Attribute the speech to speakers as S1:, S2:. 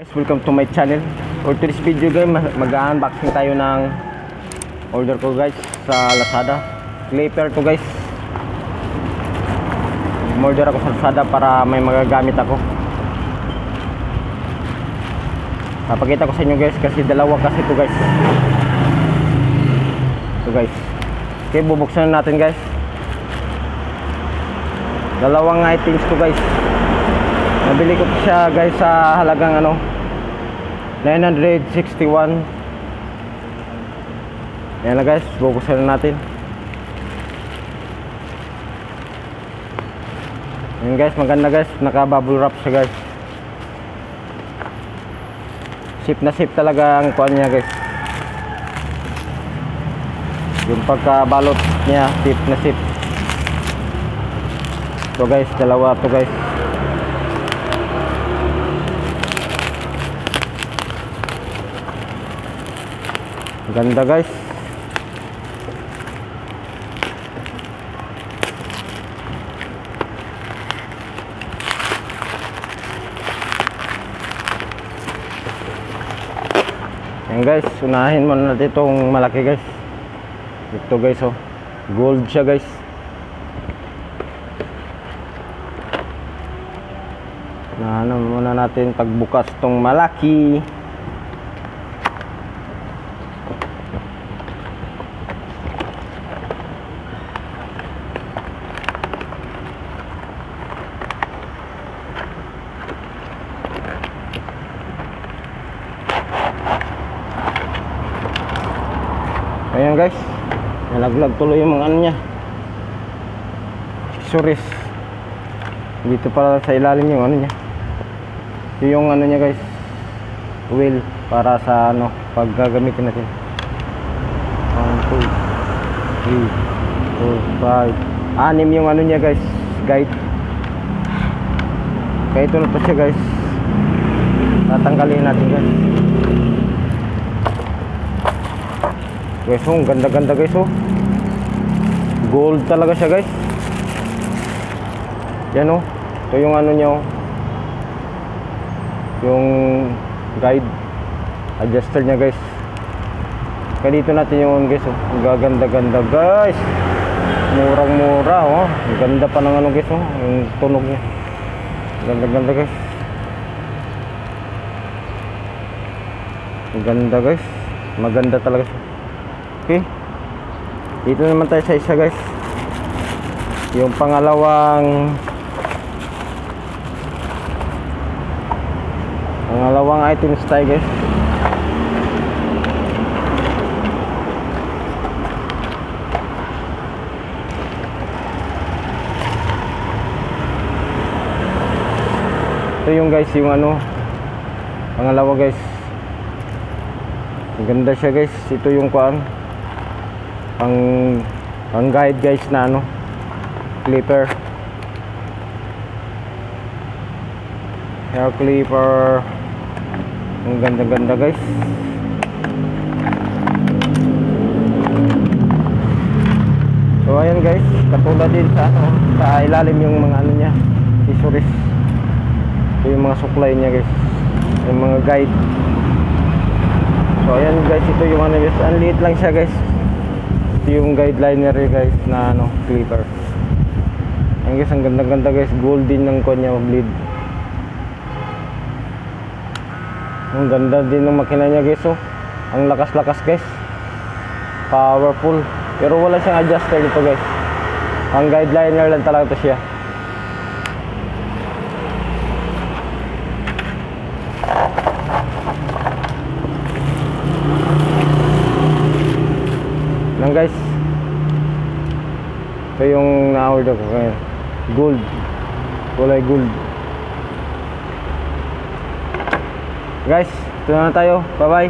S1: Guys, welcome to my channel. For today's video guys, mag-unboxing tayo ng order ko guys sa Lazada. Clipper to guys. Order ako sa Lazada para may magagamit ako. Papakita ko sa inyo guys kasi dalawa kasi to guys. Ito guys. Okay, bubuksan natin guys. Dalawang items to guys. Nabili ko siya guys sa halagang 961. Yan na guys, bubuksan natin. Yan guys, maganda guys, naka bubble wrap siya guys. Sip na sip talaga ang kuan niya guys. Yung pagkabalot niya, sip na sip. So guys, dalawa to guys. Ganda guys. Yan guys, unahin muna natin itong malaki guys. Ito guys, oh, gold siya guys. Unahan muna natin pagbukas itong malaki. Ayan guys, nalaglag tuloy yung mga niya, accessories. Dito pala sa ilalim yung niya. Ito yung niya guys, wheel para sa pag gagamitin natin. 1, 2, 3, 4, 5, 6 yung niya guys, guide. Kaya ito na to siya guys. Tatanggalin natin guys. Guys, oh, ganda-ganda guys, oh. Gold talaga siya guys. Yan, oh. Ito yung niya, oh. Yung guide adjuster niya guys. Kaya dito natin yung guys, oh. Ang gaganda-ganda guys. Murang-mura, oh. Ang ganda pa ng guys, oh. Yung tunog niya. Ganda-ganda guys. Ang ganda guys. Maganda talaga siya. Okay, dito naman tayo sa isa guys, yung pangalawang items tayo guys. Ito yung guys, yung pangalawa guys. Ang ganda siya guys. Ito yung kuan, ang guide guys na clipper, hair clipper. Ang ganda-ganda guys. So ayan guys, katulad din sa ilalim yung mga niya, accessories. Ito yung mga supply niya guys, yung mga guide. So ayan guys, ito yung guys, ang liit lang siya guys. Ito yung guideliner guys na clipper. Ayan guys, ang ganda-ganda guys, gold din ng kanya bleed. Ang ganda din ng makina niya guys, oh. Ang lakas-lakas guys, powerful. Pero wala siyang adjuster dito guys. Ang guideliner lang talaga to siya. Guys, ito yung na-order ko ngayon, gold, kulay gold. Guys, ito na tayo, bye bye.